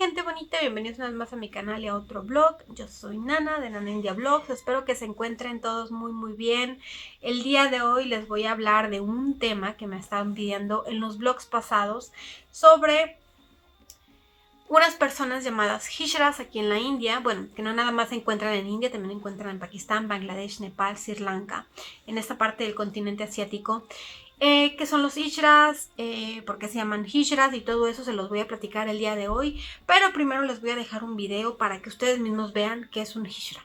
gente bonita, bienvenidos una vez más a mi canal y a otro vlog. Yo soy Nana de Nana India Vlogs, espero que se encuentren todos muy bien. El día de hoy les voy a hablar de un tema que me estaban pidiendo en los vlogs pasados sobre unas personas llamadas Hijras aquí en la India. Bueno, que no nada más se encuentran en India, también se encuentran en Pakistán, Bangladesh, Nepal, Sri Lanka, en esta parte del continente asiático. ¿Qué son los hijras? ¿Por qué se llaman hijras? Y todo eso se los voy a platicar el día de hoy. Pero primero les voy a dejar un video para que ustedes mismos vean qué es un hijra.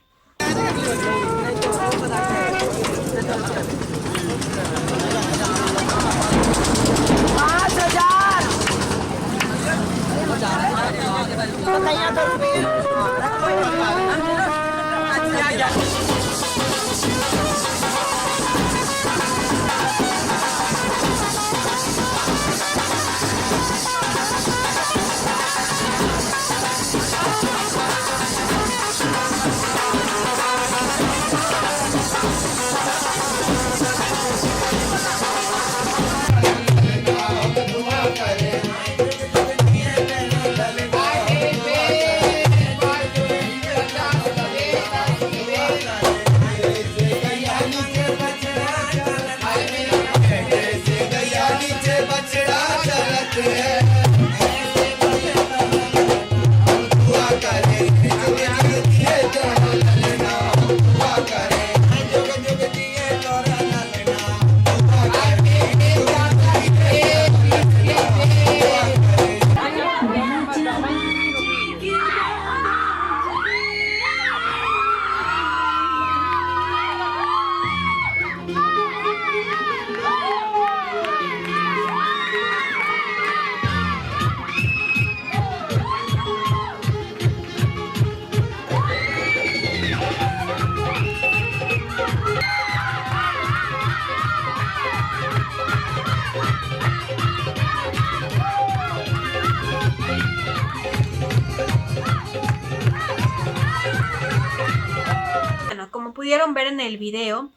Bueno, como pudieron ver en el video,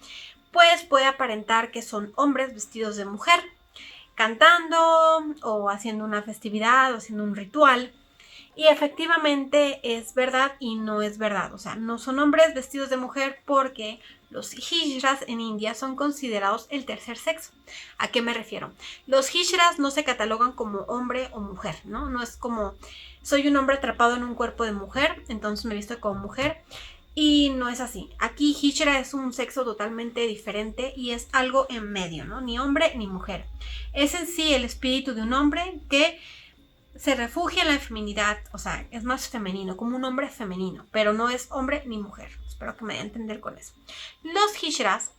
pues puede aparentar que son hombres vestidos de mujer, cantando o haciendo una festividad o haciendo un ritual. Y efectivamente es verdad y no es verdad. O sea, no son hombres vestidos de mujer porque los hijras en India son considerados el tercer sexo. ¿A qué me refiero? Los hijras no se catalogan como hombre o mujer, ¿no? No es como soy un hombre atrapado en un cuerpo de mujer, entonces me visto como mujer. Y no es así. Aquí hijra es un sexo totalmente diferente y es algo en medio, ¿no? Ni hombre ni mujer. Es en sí el espíritu de un hombre que se refugia en la feminidad, o sea, es más femenino, como un hombre femenino, pero no es hombre ni mujer. Espero que me dé a entender con eso. Los hijras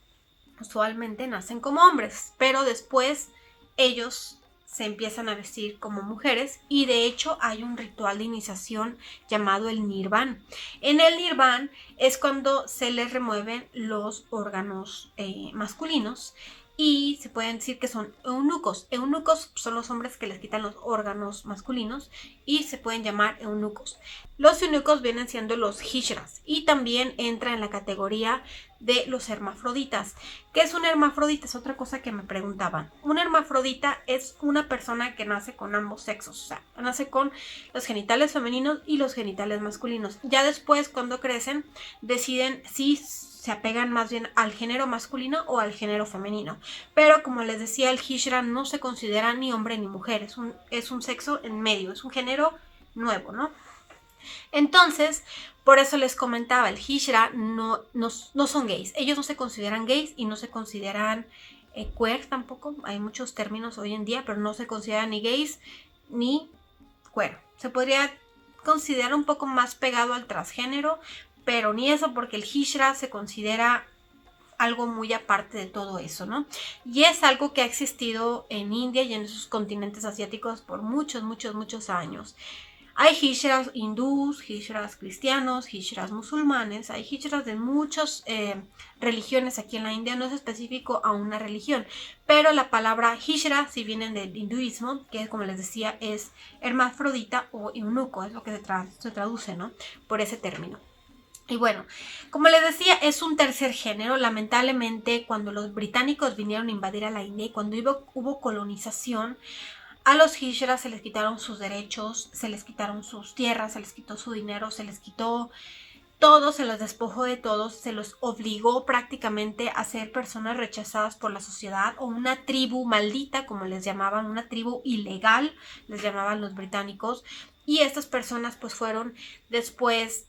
usualmente nacen como hombres, pero después ellos se empiezan a vestir como mujeres y de hecho hay un ritual de iniciación llamado el nirván. En el nirván es cuando se les remueven los órganos masculinos y se pueden decir que son eunucos. Eunucos son los hombres que les quitan los órganos masculinos y se pueden llamar eunucos. Los eunucos vienen siendo los hijras y también entra en la categoría de los hermafroditas. ¿Qué es un hermafrodita? Es otra cosa que me preguntaban. Un hermafrodita es una persona que nace con ambos sexos, o sea, nace con los genitales femeninos y los genitales masculinos. Ya después, cuando crecen, deciden si se apegan más bien al género masculino o al género femenino. Pero como les decía, el hijra no se considera ni hombre ni mujer, es un sexo en medio, es un género nuevo, ¿no? Entonces, por eso les comentaba, el hijra no son gays. Ellos no se consideran gays y no se consideran queer tampoco. Hay muchos términos hoy en día, pero no se consideran ni gays ni queer. Se podría considerar un poco más pegado al transgénero, pero ni eso, porque el hijra se considera algo muy aparte de todo eso, ¿no? Y es algo que ha existido en India y en esos continentes asiáticos por muchos años. Hay hijras hindús, hijras cristianos, hijras musulmanes, hay hijras de muchas religiones aquí en la India, no es específico a una religión, pero la palabra hijra sí viene del hinduismo, que como les decía es hermafrodita o eunuco, es lo que se traduce, ¿no? Por ese término. Y bueno, como les decía, es un tercer género. Lamentablemente, cuando los británicos vinieron a invadir a la India y cuando hubo colonización, A los hijras se les quitaron sus derechos, se les quitaron sus tierras, se les quitó su dinero, se les quitó todo, se los despojó de todos, se los obligó prácticamente a ser personas rechazadas por la sociedad o una tribu maldita, como les llamaban, una tribu ilegal, les llamaban los británicos. Y estas personas pues fueron después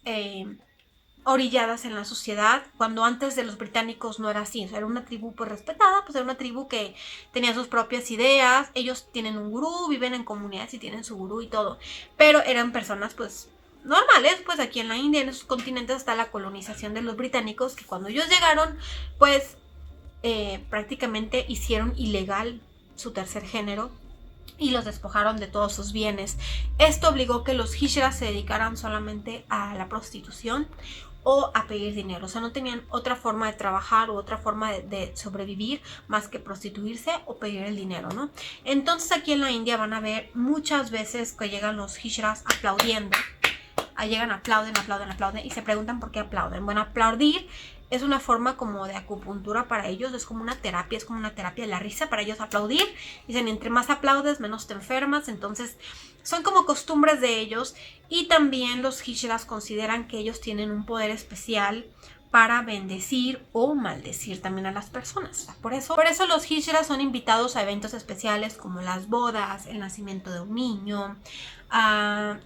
orilladas en la sociedad, cuando antes de los británicos no era así. O sea, era una tribu pues respetada, pues era una tribu que tenía sus propias ideas, ellos tienen un gurú, viven en comunidades y tienen su gurú y todo, pero eran personas pues normales, pues aquí en la India, en esos continentes, hasta la colonización de los británicos, que cuando ellos llegaron pues prácticamente hicieron ilegal su tercer género y los despojaron de todos sus bienes. Esto obligó que los hijras se dedicaran solamente a la prostitución o a pedir dinero. O sea, no tenían otra forma de trabajar u otra forma de sobrevivir más que prostituirse o pedir el dinero, ¿no? Entonces aquí en la India van a ver muchas veces que llegan los hijras aplaudiendo. Llegan, aplauden y se preguntan por qué aplauden. Bueno, aplaudir es una forma como de acupuntura para ellos, es como una terapia de la risa para ellos aplaudir. Dicen, entre más aplaudes, menos te enfermas. Entonces son como costumbres de ellos. Y también los hijras consideran que ellos tienen un poder especial para bendecir o maldecir también a las personas. Por eso los hijras son invitados a eventos especiales como las bodas, el nacimiento de un niño,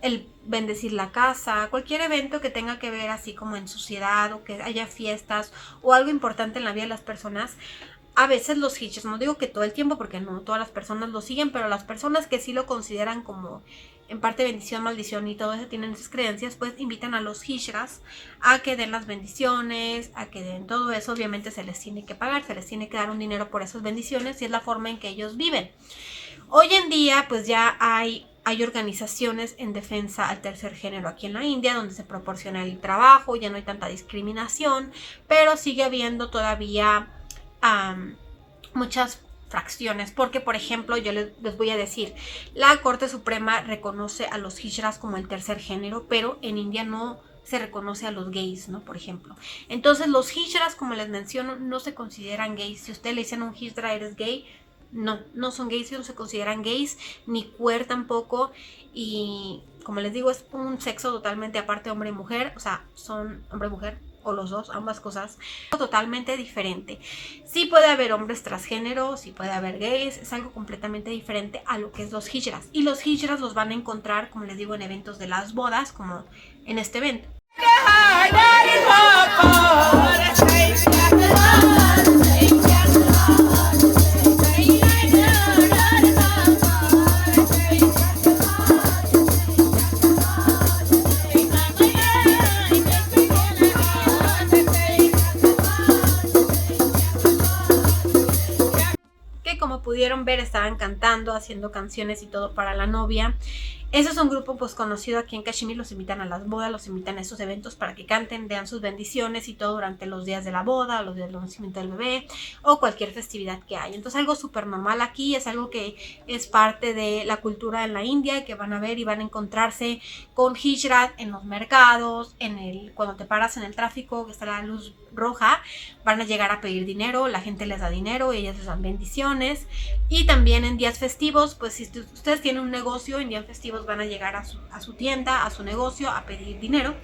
el bendecir la casa, cualquier evento que tenga que ver así como en sociedad o que haya fiestas o algo importante en la vida de las personas. A veces los hijras, no digo que todo el tiempo porque no todas las personas lo siguen, pero las personas que sí lo consideran como en parte bendición, maldición y todo eso, tienen esas creencias, pues invitan a los hijras a que den las bendiciones, a que den todo eso. Obviamente se les tiene que pagar, se les tiene que dar un dinero por esas bendiciones y es la forma en que ellos viven. Hoy en día pues ya hay organizaciones en defensa al tercer género aquí en la India, donde se proporciona el trabajo, ya no hay tanta discriminación, pero sigue habiendo todavía muchas fracciones, porque por ejemplo yo les voy a decir, la Corte Suprema reconoce a los hijras como el tercer género, pero en India no se reconoce a los gays, ¿no? Por ejemplo. Entonces los hijras, como les menciono, no se consideran gays. Si usted le dicen a un hijra eres gay, no son gays, no se consideran gays, ni queer tampoco, y como les digo, es un sexo totalmente aparte, hombre y mujer, o sea, son hombre y mujer, o los dos, ambas cosas, totalmente diferente. Sí puede haber hombres transgénero, sí puede haber gays, es algo completamente diferente a lo que es los hijras, y los hijras los van a encontrar, como les digo, en eventos de las bodas, como en este evento. Como pudieron ver, estaban cantando, haciendo canciones y todo para la novia. Ese es un grupo pues conocido aquí en Kashmir, los invitan a las bodas, los invitan a estos eventos para que canten, den sus bendiciones y todo durante los días de la boda, los días del nacimiento del bebé o cualquier festividad que haya. Entonces algo súper normal aquí, es algo que es parte de la cultura en la India, que van a ver y van a encontrarse con hijrat en los mercados, cuando te paras en el tráfico, que está la luz roja, van a llegar a pedir dinero, la gente les da dinero, ellas les dan bendiciones. Y también en días festivos, pues si ustedes tienen un negocio, en días festivos van a llegar a su tienda, a su negocio, a pedir dinero.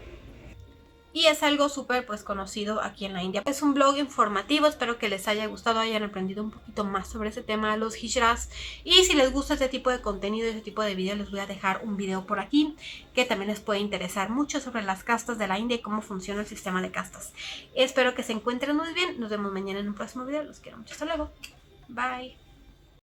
Y es algo súper pues conocido aquí en la India. Es un blog informativo, espero que les haya gustado, hayan aprendido un poquito más sobre ese tema de los hijras. Y si les gusta este tipo de contenido y este tipo de videos, les voy a dejar un video por aquí que también les puede interesar mucho sobre las castas de la India y cómo funciona el sistema de castas. Espero que se encuentren muy bien, nos vemos mañana en un próximo video, los quiero mucho, hasta luego, bye.